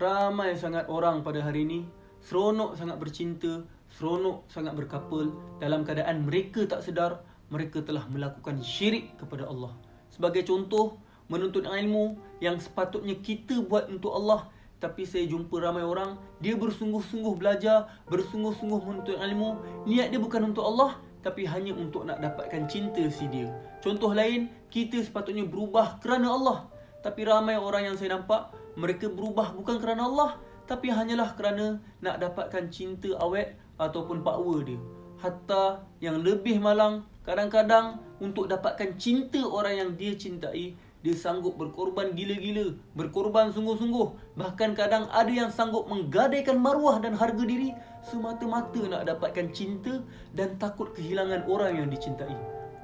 Ramai sangat orang pada hari ini seronok sangat bercinta, seronok sangat berkapal dalam keadaan mereka tak sedar mereka telah melakukan syirik kepada Allah. Sebagai contoh, menuntut ilmu yang sepatutnya kita buat untuk Allah, tapi saya jumpa ramai orang, dia bersungguh-sungguh belajar, bersungguh-sungguh menuntut ilmu, niat dia bukan untuk Allah, tapi hanya untuk nak dapatkan cinta si dia. Contoh lain, kita sepatutnya berubah kerana Allah, tapi ramai orang yang saya nampak, mereka berubah bukan kerana Allah, tapi hanyalah kerana nak dapatkan cinta awet ataupun power dia. Hatta yang lebih malang, kadang-kadang untuk dapatkan cinta orang yang dia cintai, dia sanggup berkorban gila-gila, berkorban sungguh-sungguh. Bahkan kadang ada yang sanggup menggadaikan maruah dan harga diri semata-mata nak dapatkan cinta dan takut kehilangan orang yang dicintai.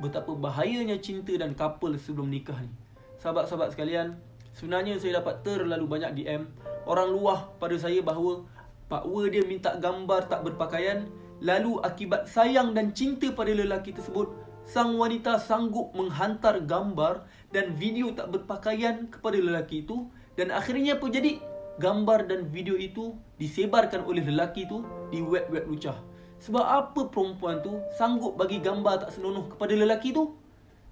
Betapa bahayanya cinta dan couple sebelum nikah ni. Sahabat-sahabat sekalian, sebenarnya saya dapat terlalu banyak DM orang luah pada saya bahawa pakwa dia minta gambar tak berpakaian, lalu akibat sayang dan cinta pada lelaki tersebut, sang wanita sanggup menghantar gambar dan video tak berpakaian kepada lelaki itu, dan akhirnya apa jadi? Gambar dan video itu disebarkan oleh lelaki itu di web-web lucah. Sebab apa perempuan tu sanggup bagi gambar tak senonoh kepada lelaki tu?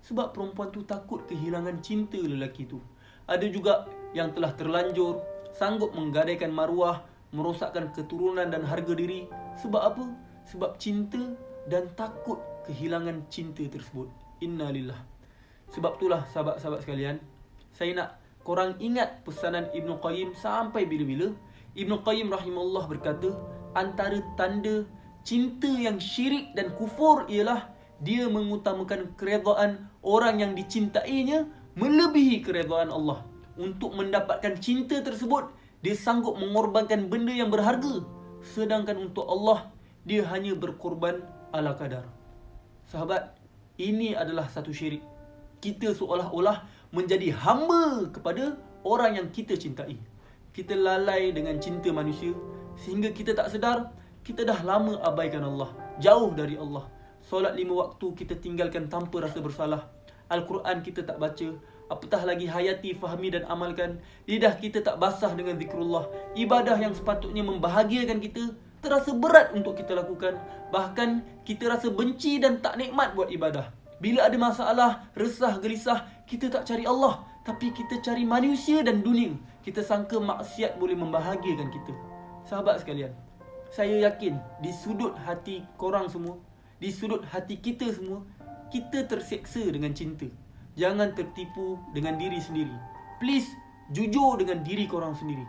Sebab perempuan tu takut kehilangan cinta lelaki tu. Ada juga yang telah terlanjur sanggup menggadaikan maruah, merosakkan keturunan dan harga diri. Sebab apa? Sebab cinta dan takut kehilangan cinta tersebut. Innalillah. Sebab itulah sahabat-sahabat sekalian, saya nak korang ingat pesanan Ibn Qayyim sampai bila-bila. Ibn Qayyim rahimahullah berkata, antara tanda cinta yang syirik dan kufur ialah dia mengutamakan keredaan orang yang dicintainya melebihi keredaan Allah. Untuk mendapatkan cinta tersebut, dia sanggup mengorbankan benda yang berharga. Sedangkan untuk Allah, dia hanya berkorban ala kadar. Sahabat, ini adalah satu syirik. Kita seolah-olah menjadi hamba kepada orang yang kita cintai. Kita lalai dengan cinta manusia sehingga kita tak sedar kita dah lama abaikan Allah, jauh dari Allah. Solat 5 waktu kita tinggalkan tanpa rasa bersalah. Al-Quran kita tak baca, apatah lagi hayati, fahami dan amalkan. Lidah kita tak basah dengan zikrullah. Ibadah yang sepatutnya membahagiakan kita terasa berat untuk kita lakukan. Bahkan kita rasa benci dan tak nikmat buat ibadah. Bila ada masalah, resah, gelisah, kita tak cari Allah, tapi kita cari manusia dan dunia. Kita sangka maksiat boleh membahagiakan kita. Sahabat sekalian, saya yakin di sudut hati korang semua, di sudut hati kita semua, kita terseksa dengan cinta. Jangan tertipu dengan diri sendiri. Please, jujur dengan diri korang sendiri.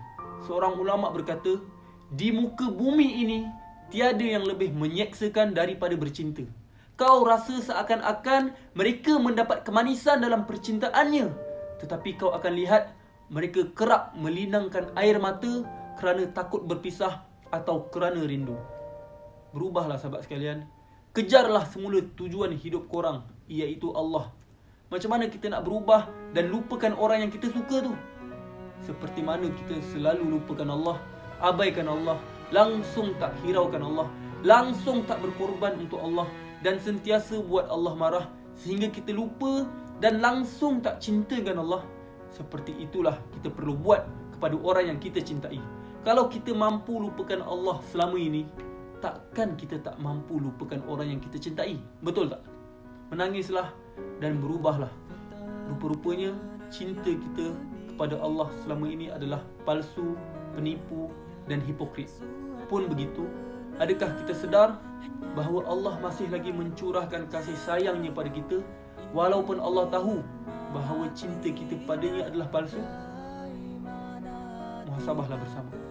Seorang ulama berkata, di muka bumi ini tiada yang lebih menyeksakan daripada bercinta. Kau rasa seakan-akan mereka mendapat kemanisan dalam percintaannya, tetapi kau akan lihat mereka kerap melinangkan air mata kerana takut berpisah atau kerana rindu. Berubahlah sahabat sekalian. Kejarlah semula tujuan hidup korang, iaitu Allah. Macam mana kita nak berubah dan lupakan orang yang kita suka tu? Seperti mana kita selalu lupakan Allah, abaikan Allah, langsung tak hiraukan Allah, langsung tak berkorban untuk Allah, dan sentiasa buat Allah marah sehingga kita lupa dan langsung tak cintakan Allah. Seperti itulah kita perlu buat kepada orang yang kita cintai. Kalau kita mampu lupakan Allah selama ini, takkan kita tak mampu lupakan orang yang kita cintai. Betul tak? Menangislah dan berubahlah. Rupa-rupanya cinta kita kepada Allah selama ini adalah palsu, penipu dan hipokrit. Pun begitu, adakah kita sedar bahawa Allah masih lagi mencurahkan kasih sayangnya pada kita walaupun Allah tahu bahawa cinta kita padanya adalah palsu? Muhasabahlah bersama.